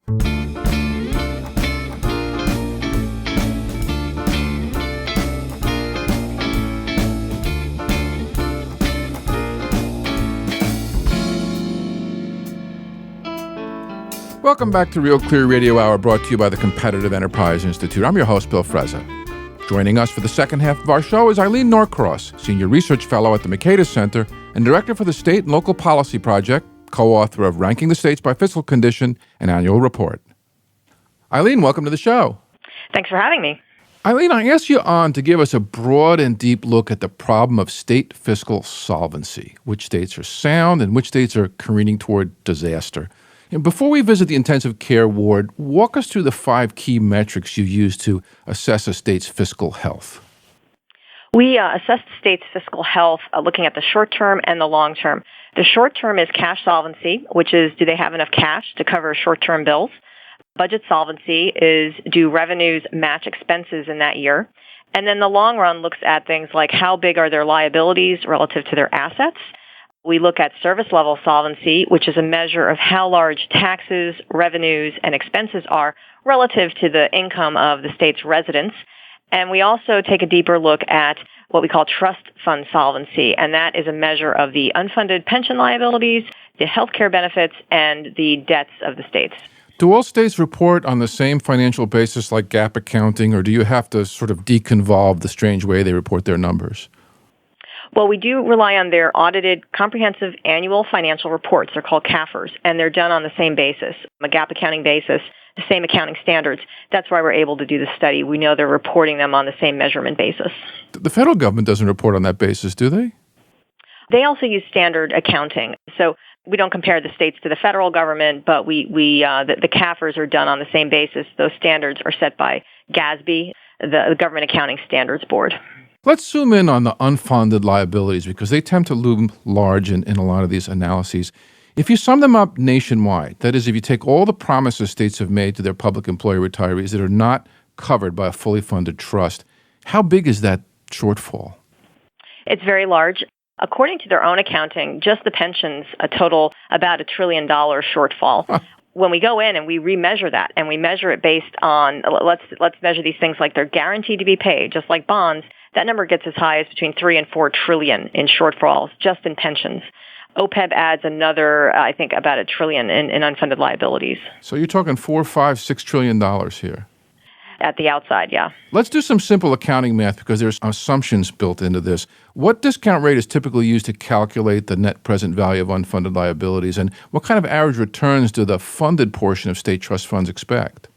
Welcome back to Real Clear Radio Hour, brought to you by the Competitive Enterprise Institute. I'm your host, Bill Frezza. Joining us for the second half of our show is Eileen Norcross, Senior Research Fellow at the Mercatus Center and Director for the State and Local Policy Project, co-author of Ranking the States by Fiscal Condition, an annual report. Eileen, welcome to the show. Thanks for having me. Eileen, I asked you on to give us a broad and deep look at the problem of state fiscal solvency, which states are sound and which states are careening toward disaster. And before we visit the intensive care ward, walk us through the 5 key metrics you use to assess a state's fiscal health. We assess the state's fiscal health looking at the short term and the long term. The short term is cash solvency, which is do they have enough cash to cover short-term bills? Budget solvency is do revenues match expenses in that year? And then the long run looks at things like how big are their liabilities relative to their assets? We look at service level solvency, which is a measure of how large taxes, revenues, and expenses are relative to the income of the state's residents. And we also take a deeper look at what we call trust fund solvency, and that is a measure of the unfunded pension liabilities, the healthcare benefits, and the debts of the states. Do all states report on the same financial basis like GAAP accounting, or do you have to sort of deconvolve the strange way they report their numbers? Well, we do rely on their audited comprehensive annual financial reports. They're called CAFRs, and they're done on the same basis, a GAAP accounting basis, the same accounting standards. That's why we're able to do the study. We know they're reporting them on the same measurement basis. The federal government doesn't report on that basis, do they? They also use standard accounting. So we don't compare the states to the federal government, but the CAFRs are done on the same basis. Those standards are set by GASB, the Government Accounting Standards Board. Let's zoom in on the unfunded liabilities because they tend to loom large in a lot of these analyses. If you sum them up nationwide, that is, if you take all the promises states have made to their public employee retirees that are not covered by a fully funded trust, how big is that shortfall? It's very large. According to their own accounting, just the pensions total about $1 trillion shortfall. Huh. When we go in and we remeasure that, and we measure it based on, let's measure these things like they're guaranteed to be paid, just like bonds, that number gets as high as between 3 and 4 trillion in shortfalls just in pensions. OPEB adds another, I think, about $1 trillion in unfunded liabilities. So you're talking $4, $5, $6 trillion here. At the outside, yeah. Let's do some simple accounting math because there's assumptions built into this. What discount rate is typically used to calculate the net present value of unfunded liabilities, and what kind of average returns do the funded portion of state trust funds expect?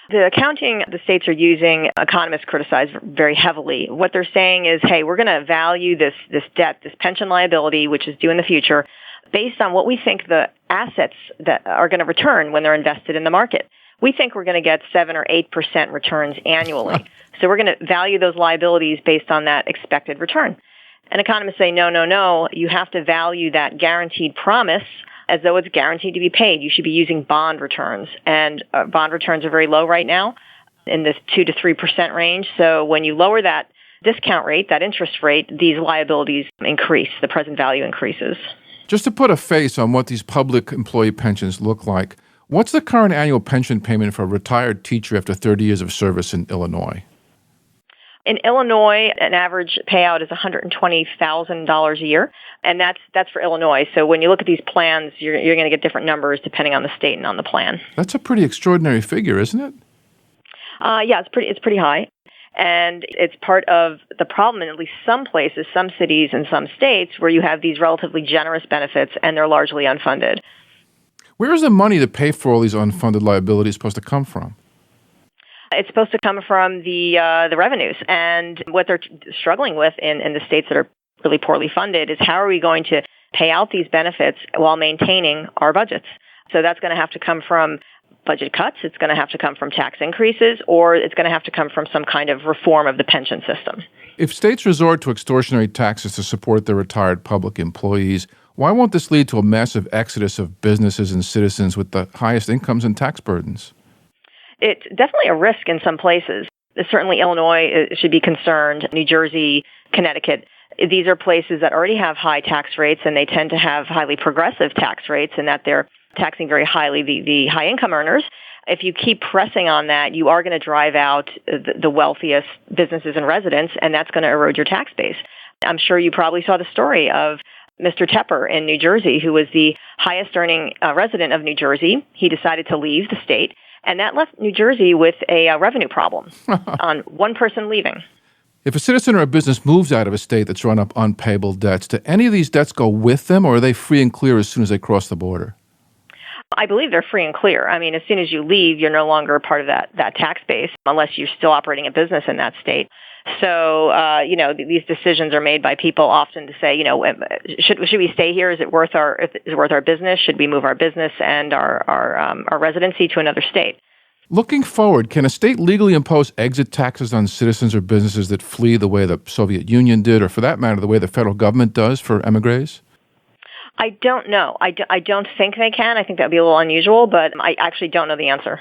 The accounting the states are using, economists criticize very heavily. What they're saying is, hey, we're going to value this debt, this pension liability, which is due in the future, based on what we think the assets that are going to return when they're invested in the market. We think we're going to get 7 or 8% returns annually. So we're going to value those liabilities based on that expected return. And economists say, no, you have to value that guaranteed promise as though it's guaranteed to be paid. You should be using bond returns. And bond returns are very low right now in this 2 to 3% range. So when you lower that discount rate, that interest rate, these liabilities increase. The present value increases. Just to put a face on what these public employee pensions look like, what's the current annual pension payment for a retired teacher after 30 years of service in Illinois? In Illinois, an average payout is $120,000 a year, and that's for Illinois. So when you look at these plans, you're going to get different numbers depending on the state and on the plan. That's a pretty extraordinary figure, isn't it? Yeah, it's pretty high. And it's part of the problem in at least some places, some cities and some states where you have these relatively generous benefits and they're largely unfunded. Where is the money to pay for all these unfunded liabilities supposed to come from? It's supposed to come from the revenues. And what they're struggling with in the states that are really poorly funded is how are we going to pay out these benefits while maintaining our budgets? So that's going to have to come from budget cuts, it's going to have to come from tax increases, or it's going to have to come from some kind of reform of the pension system. If states resort to extortionary taxes to support their retired public employees, why won't this lead to a massive exodus of businesses and citizens with the highest incomes and tax burdens? It's definitely a risk in some places. Certainly Illinois should be concerned, New Jersey, Connecticut. These are places that already have high tax rates, and they tend to have highly progressive tax rates in that they're taxing very highly the high income earners. If you keep pressing on that, you are going to drive out the wealthiest businesses and residents, and that's going to erode your tax base. I'm sure you probably saw the story of Mr. Tepper in New Jersey, who was the highest earning resident of New Jersey. He decided to leave the state, and that left New Jersey with a revenue problem on one person leaving. If a citizen or a business moves out of a state that's run up unpayable debts, do any of these debts go with them, or are they free and clear as soon as they cross the border? I believe they're free and clear. I mean, as soon as you leave, you're no longer a part of that tax base unless you're still operating a business in that state. So, these decisions are made by people often to say, should we stay here? Is it worth our business? Should we move our business and our residency to another state? Looking forward, can a state legally impose exit taxes on citizens or businesses that flee the way the Soviet Union did, or for that matter, the way the federal government does for emigres? I don't know. I don't think they can. I think that would be a little unusual, but I actually don't know the answer.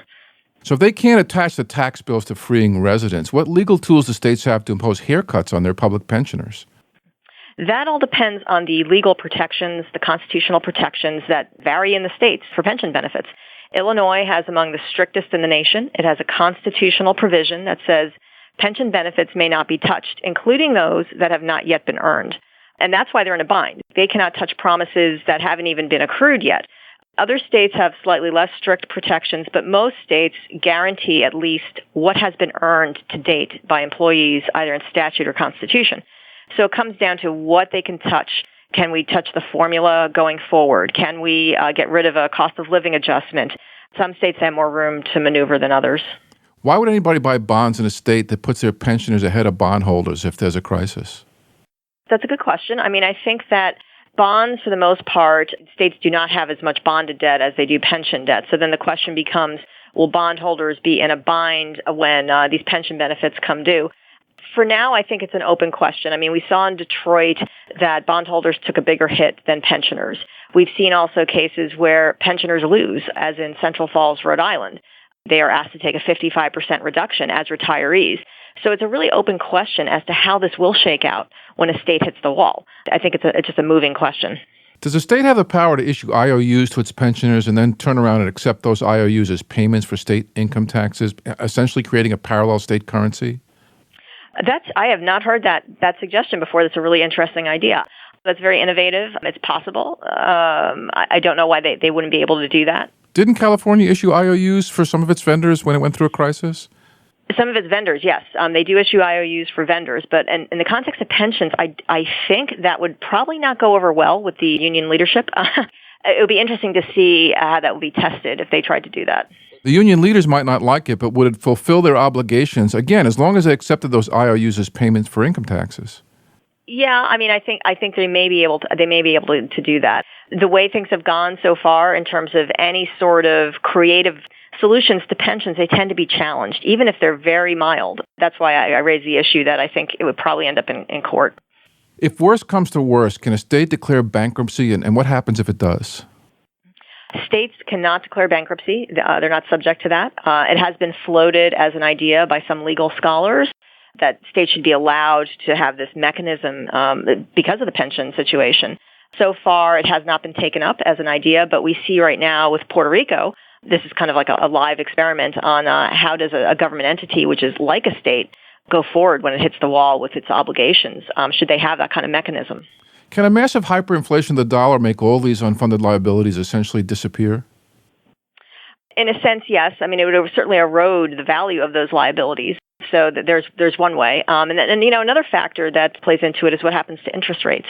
So if they can't attach the tax bills to freeing residents, what legal tools do states have to impose haircuts on their public pensioners? That all depends on the legal protections, the constitutional protections that vary in the states for pension benefits. Illinois has among the strictest in the nation. It has a constitutional provision that says pension benefits may not be touched, including those that have not yet been earned. And that's why they're in a bind. They cannot touch promises that haven't even been accrued yet. Other states have slightly less strict protections, but most states guarantee at least what has been earned to date by employees, either in statute or constitution. So it comes down to what they can touch. Can we touch the formula going forward? Can we get rid of a cost of living adjustment? Some states have more room to maneuver than others. Why would anybody buy bonds in a state that puts their pensioners ahead of bondholders if there's a crisis? That's a good question. I mean, I think that bonds, for the most part, states do not have as much bonded debt as they do pension debt. So then the question becomes, will bondholders be in a bind when these pension benefits come due? For now, I think it's an open question. I mean, we saw in Detroit that bondholders took a bigger hit than pensioners. We've seen also cases where pensioners lose, as in Central Falls, Rhode Island. They are asked to take a 55% reduction as retirees. So it's a really open question as to how this will shake out when a state hits the wall. I think it's just a moving question. Does a state have the power to issue IOUs to its pensioners and then turn around and accept those IOUs as payments for state income taxes, essentially creating a parallel state currency? I have not heard that suggestion before. That's a really interesting idea. That's very innovative. It's possible. I don't know why they wouldn't be able to do that. Didn't California issue IOUs for some of its vendors when it went through a crisis? Some of its vendors, yes. They do issue IOUs for vendors, but in the context of pensions, I think that would probably not go over well with the union leadership. It would be interesting to see how that would be tested if they tried to do that. The union leaders might not like it, but would it fulfill their obligations, again, as long as they accepted those IOUs as payments for income taxes? Yeah, I mean, I think they may be able to do that. The way things have gone so far in terms of any sort of creative solutions to pensions, they tend to be challenged, even if they're very mild. That's why I raise the issue that I think it would probably end up in court. If worse comes to worse, can a state declare bankruptcy, and what happens if it does? States cannot declare bankruptcy. They're not subject to that. It has been floated as an idea by some legal scholars that states should be allowed to have this mechanism because of the pension situation. So far, it has not been taken up as an idea, but we see right now with Puerto Rico, this is kind of like a live experiment on how does a government entity, which is like a state, go forward when it hits the wall with its obligations. Should they have that kind of mechanism? Can a massive hyperinflation of the dollar make all these unfunded liabilities essentially disappear? In a sense, yes. I mean, it would certainly erode the value of those liabilities. So there's one way. And another factor that plays into it is what happens to interest rates.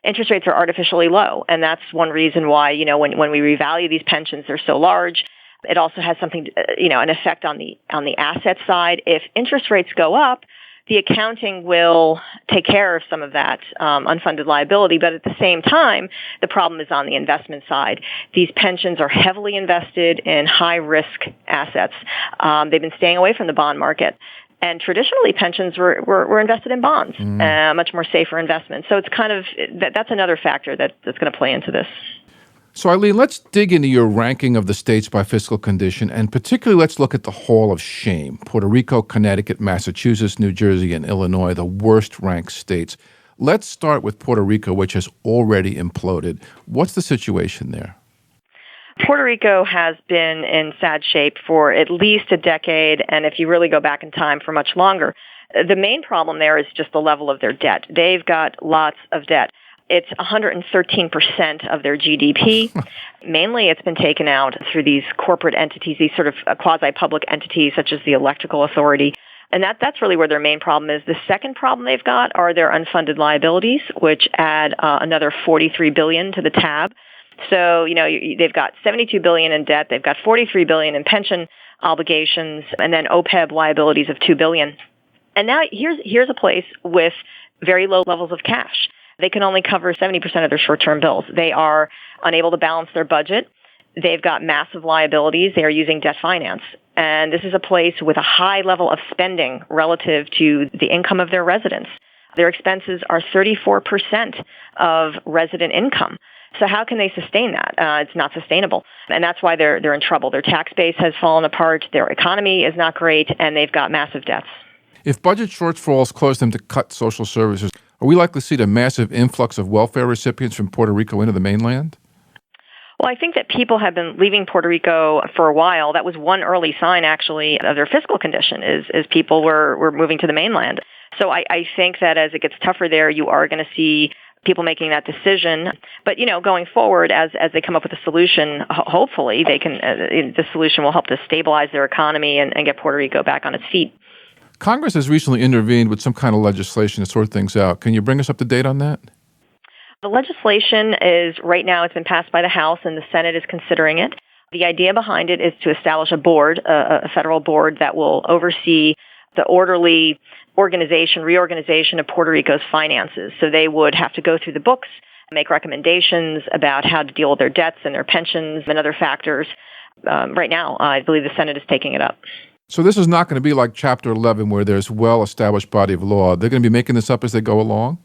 Interest rates are artificially low, and that's one reason why, when we revalue these pensions, they're so large. It also has something, an effect on the asset side. If interest rates go up, the accounting will take care of some of that unfunded liability, but at the same time, the problem is on the investment side. These pensions are heavily invested in high-risk assets. They've been staying away from the bond market. And traditionally, pensions were invested in bonds, much more safer investments. So it's kind of, that's another factor that's going to play into this. So, Eileen, let's dig into your ranking of the states by fiscal condition, and particularly let's look at the Hall of Shame. Puerto Rico, Connecticut, Massachusetts, New Jersey, and Illinois, the worst-ranked states. Let's start with Puerto Rico, which has already imploded. What's the situation there? Puerto Rico has been in sad shape for at least a decade, and if you really go back in time, for much longer. The main problem there is just the level of their debt. They've got lots of debt. It's 113% of their GDP. Mainly it's been taken out through these corporate entities, these sort of quasi-public entities such as the Electrical Authority. And that's really where their main problem is. The second problem they've got are their unfunded liabilities, which add another $43 billion to the tab. So, they've got $72 billion in debt, they've got $43 billion in pension obligations, and then OPEB liabilities of $2 billion. And now here's a place with very low levels of cash. They can only cover 70% of their short-term bills. They are unable to balance their budget. They've got massive liabilities. They are using debt finance. And this is a place with a high level of spending relative to the income of their residents. Their expenses are 34% of resident income. So how can they sustain that? It's not sustainable. And that's why they're in trouble. Their tax base has fallen apart. Their economy is not great. And they've got massive debts. If budget shortfalls cause them to cut social services, are we likely to see the massive influx of welfare recipients from Puerto Rico into the mainland? Well, I think that people have been leaving Puerto Rico for a while. That was one early sign, actually, of their fiscal condition, is people were moving to the mainland. So I think that as it gets tougher there, you are going to see people making that decision. But, going forward, as they come up with a solution, hopefully the solution will help to stabilize their economy and get Puerto Rico back on its feet. Congress has recently intervened with some kind of legislation to sort things out. Can you bring us up to date on that? The legislation right now, it's been passed by the House, and the Senate is considering it. The idea behind it is to establish a board, a federal board that will oversee the orderly reorganization of Puerto Rico's finances. So they would have to go through the books, make recommendations about how to deal with their debts and their pensions and other factors. Right now, I believe the Senate is taking it up. So this is not going to be like Chapter 11 where there's well-established body of law. They're going to be making this up as they go along?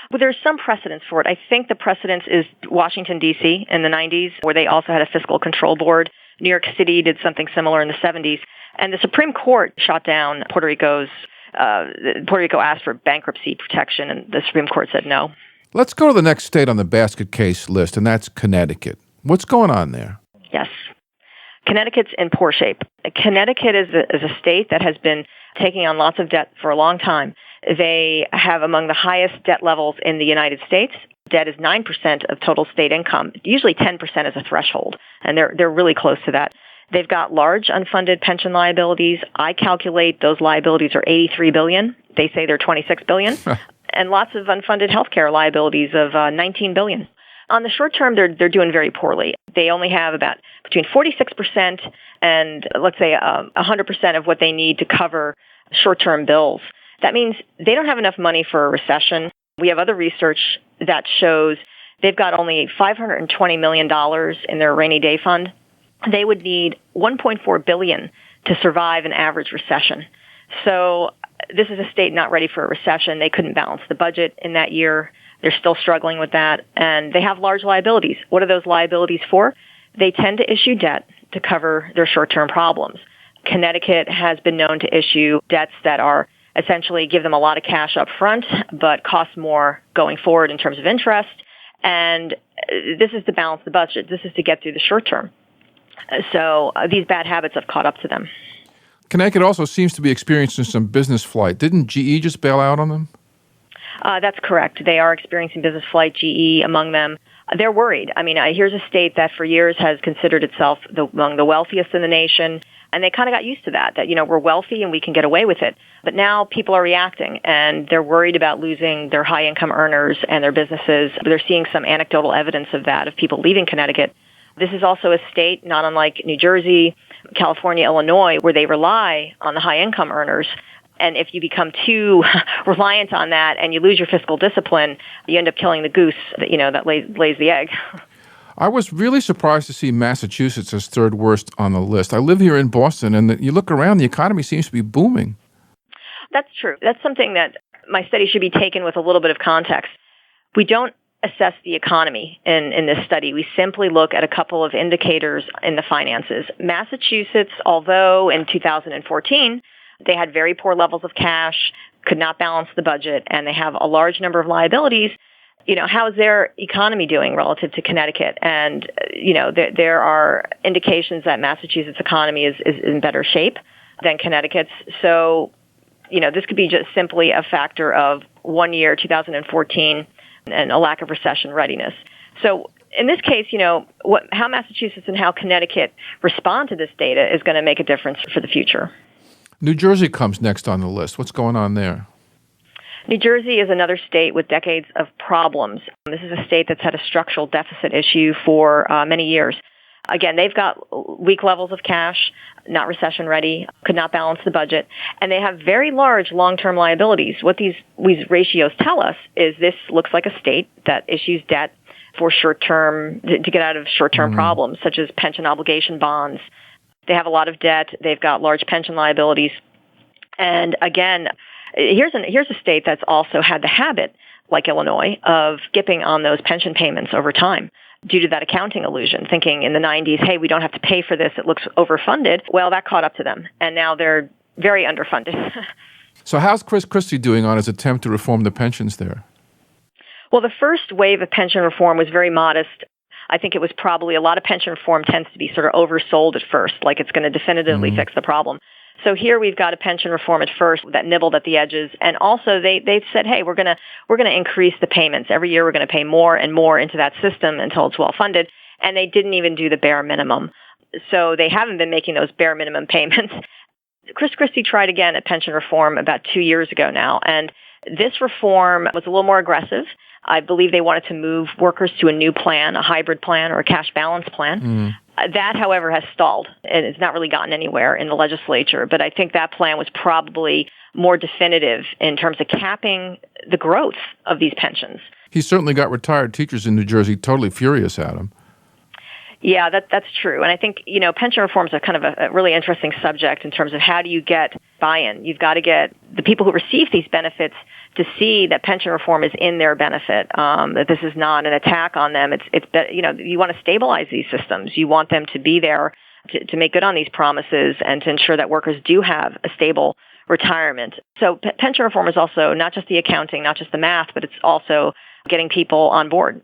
Well, there's some precedence for it. I think the precedence is Washington, D.C. in the 90s, where they also had a fiscal control board. New York City did something similar in the 70s. And the Supreme Court shot down Puerto Rico asked for bankruptcy protection, and the Supreme Court said no. Let's go to the next state on the basket case list, and that's Connecticut. What's going on there? Yes. Connecticut's in poor shape. Connecticut is a state that has been taking on lots of debt for a long time. They have among the highest debt levels in the United States. Debt is 9% of total state income. Usually 10% is a threshold, and they're really close to that. They've got large unfunded pension liabilities. I calculate those liabilities are $83 billion. They say they're $26 billion. And lots of unfunded healthcare liabilities of $19 billion. On the short term, they're doing very poorly. They only have about between 46% and, let's say, 100% of what they need to cover short-term bills. That means they don't have enough money for a recession. We have other research that shows they've got only $520 million in their rainy day fund. They would need $1.4 billion to survive an average recession. So this is a state not ready for a recession. They couldn't balance the budget in that year. They're still struggling with that, and they have large liabilities. What are those liabilities for? They tend to issue debt to cover their short-term problems. Connecticut has been known to issue debts that are essentially give them a lot of cash up front, but cost more going forward in terms of interest. And this is to balance the budget. This is to get through the short term. So these bad habits have caught up to them. Connecticut also seems to be experiencing some business flight. Didn't GE just bail out on them? That's correct. They are experiencing business flight, GE among them. They're worried. I mean, here's a state that for years has considered itself among the wealthiest in the nation, and they kind of got used to that, we're wealthy and we can get away with it. But now people are reacting, and they're worried about losing their high-income earners and their businesses. They're seeing some anecdotal evidence of that, of people leaving Connecticut. This is also a state, not unlike New Jersey, California, Illinois, where they rely on the high-income earners. And if you become too reliant on that and you lose your fiscal discipline, you end up killing the goose that lays the egg. I was really surprised to see Massachusetts as third worst on the list. I live here in Boston, and you look around, the economy seems to be booming. That's true. That's something that my study should be taken with a little bit of context. We don't assess the economy in this study. We simply look at a couple of indicators in the finances. Massachusetts, although in 2014, they had very poor levels of cash, could not balance the budget, and they have a large number of liabilities, How's their economy doing relative to Connecticut? And, there are indications that Massachusetts' economy is in better shape than Connecticut's. So, this could be just simply a factor of 1 year, 2014, and a lack of recession readiness. So in this case, how Massachusetts and how Connecticut respond to this data is going to make a difference for the future. New Jersey comes next on the list. What's going on there? New Jersey is another state with decades of problems. This is a state that's had a structural deficit issue for many years. Again, they've got weak levels of cash, not recession ready, could not balance the budget, and they have very large long-term liabilities. What these ratios tell us is this looks like a state that issues debt for short-term, to get out of short-term problems, such as pension obligation bonds. They have a lot of debt. They've got large pension liabilities. And again, here's a state that's also had the habit, like Illinois, of skipping on those pension payments over time due to that accounting illusion, thinking in the 90s, hey, we don't have to pay for this, it looks overfunded. Well, that caught up to them, and now they're very underfunded. So how's Chris Christie doing on his attempt to reform the pensions there? Well, the first wave of pension reform was very modest. I think it was probably a lot of pension reform tends to be sort of oversold at first, like it's going to definitively fix the problem. So here we've got a pension reform at first that nibbled at the edges, and also they've said, hey, we're going to increase the payments every year. We're going to pay more and more into that system until it's well funded, and they didn't even do the bare minimum. So they haven't been making those bare minimum payments. Chris Christie tried again at pension reform about 2 years ago now, and this reform was a little more aggressive. I believe they wanted to move workers to a new plan, a hybrid plan, or a cash balance plan. That, however, has stalled, and it's not really gotten anywhere in the legislature. But I think that plan was probably more definitive in terms of capping the growth of these pensions. He certainly got retired teachers in New Jersey totally furious at him. Yeah, that's true. And I think, pension reform is a kind of a really interesting subject in terms of how do you get buy-in. You've got to get the people who receive these benefits to see that pension reform is in their benefit, that this is not an attack on them. You want to stabilize these systems. You want them to be there to make good on these promises and to ensure that workers do have a stable retirement. So pension reform is also not just the accounting, not just the math, but it's also getting people on board.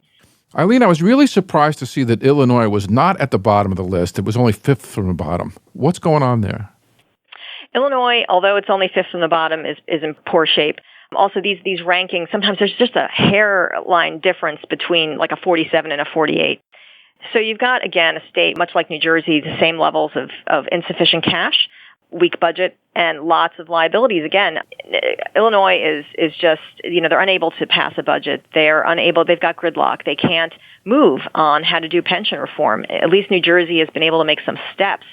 Eileen, I was really surprised to see that Illinois was not at the bottom of the list. It was only fifth from the bottom. What's going on there? Illinois, although it's only fifth from the bottom, is in poor shape. Also, these rankings, sometimes there's just a hairline difference between like a 47 and a 48. So you've got, again, a state, much like New Jersey, the same levels of insufficient cash, weak budget, and lots of liabilities. Again, Illinois is just, they're unable to pass a budget. They've got gridlock. They can't move on how to do pension reform. At least New Jersey has been able to make some steps.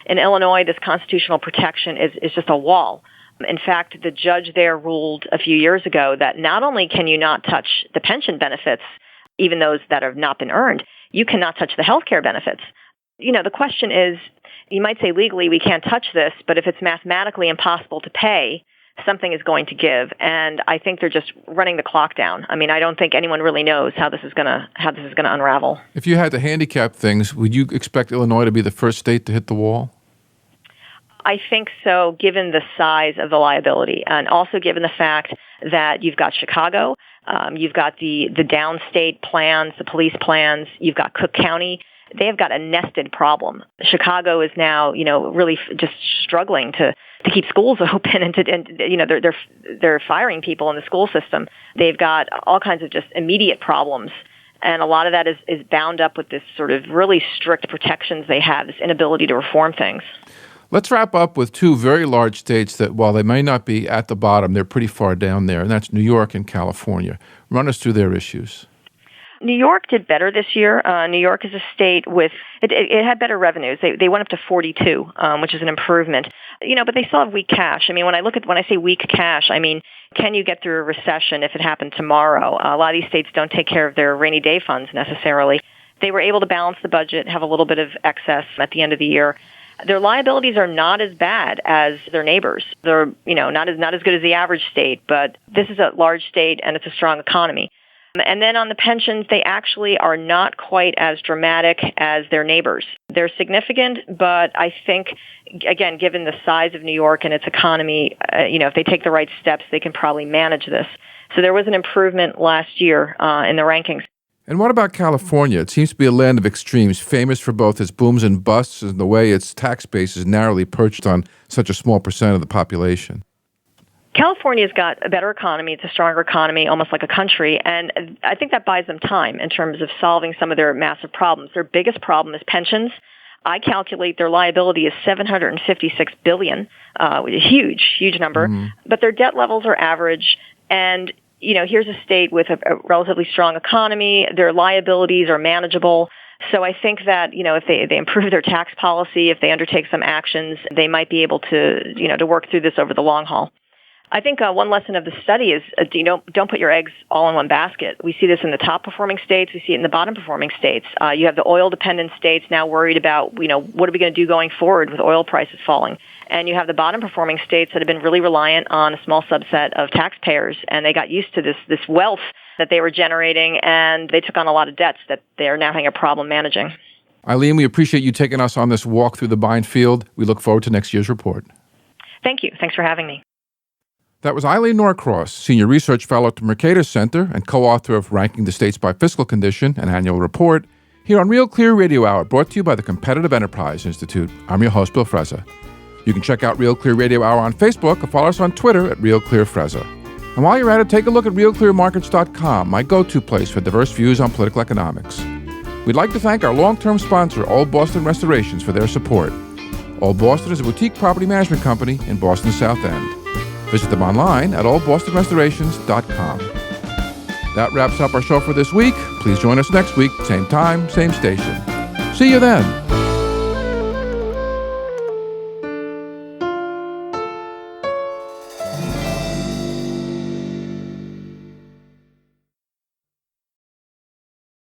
In Illinois, this constitutional protection is just a wall. In fact, the judge there ruled a few years ago that not only can you not touch the pension benefits, even those that have not been earned, you cannot touch the health care benefits. The question is, you might say legally we can't touch this, but if it's mathematically impossible to pay, something is going to give. And I think they're just running the clock down. I mean, I don't think anyone really knows how this is going to unravel. If you had to handicap things, would you expect Illinois to be the first state to hit the wall? I think so, given the size of the liability, and also given the fact that you've got Chicago, you've got the downstate plans, the police plans, you've got Cook County. They have got a nested problem. Chicago is now, really just struggling to keep schools open, and they're firing people in the school system. They've got all kinds of just immediate problems. And a lot of that is bound up with this sort of really strict protections they have, this inability to reform things. Let's wrap up with two very large states that, while they may not be at the bottom, they're pretty far down there, and that's New York and California. Run us through their issues. New York did better this year. New York is a state with, it had better revenues. They went up to 42, which is an improvement. But they still have weak cash. I mean, when I say weak cash, I mean, can you get through a recession if it happened tomorrow? A lot of these states don't take care of their rainy day funds necessarily. They were able to balance the budget, have a little bit of excess at the end of the year. Their liabilities are not as bad as their neighbors. They're, not as good as the average state, but this is a large state and it's a strong economy. And then on the pensions, they actually are not quite as dramatic as their neighbors. They're significant, but I think, again, given the size of New York and its economy, if they take the right steps, they can probably manage this. So there was an improvement last year in the rankings. And what about California? It seems to be a land of extremes, famous for both its booms and busts and the way its tax base is narrowly perched on such a small percent of the population. California's got a better economy. It's a stronger economy, almost like a country. And I think that buys them time in terms of solving some of their massive problems. Their biggest problem is pensions. I calculate their liability is $756 billion, a huge number. Mm-hmm. But their debt levels are average. And, here's a state with a relatively strong economy. Their liabilities are manageable. So I think that, if they improve their tax policy, if they undertake some actions, they might be able to work through this over the long haul. I think one lesson of the study is don't put your eggs all in one basket. We see this in the top-performing states. We see it in the bottom-performing states. You have the oil-dependent states now worried about, what are we going to do going forward with oil prices falling? And you have the bottom-performing states that have been really reliant on a small subset of taxpayers, and they got used to this wealth that they were generating, and they took on a lot of debts that they are now having a problem managing. Eileen, we appreciate you taking us on this walk through the buying field. We look forward to next year's report. Thank you. Thanks for having me. That was Eileen Norcross, Senior Research Fellow at the Mercatus Center and co-author of Ranking the States by Fiscal Condition, an annual report, here on Real Clear Radio Hour, brought to you by the Competitive Enterprise Institute. I'm your host, Bill Frezza. You can check out Real Clear Radio Hour on Facebook or follow us on Twitter at Real Clear Frezza. And while you're at it, take a look at realclearmarkets.com, my go-to place for diverse views on political economics. We'd like to thank our long-term sponsor, Old Boston Restorations, for their support. Old Boston is a boutique property management company in Boston's South End. Visit them online at oldbostonrestorations.com. That wraps up our show for this week. Please join us next week, same time, same station. See you then.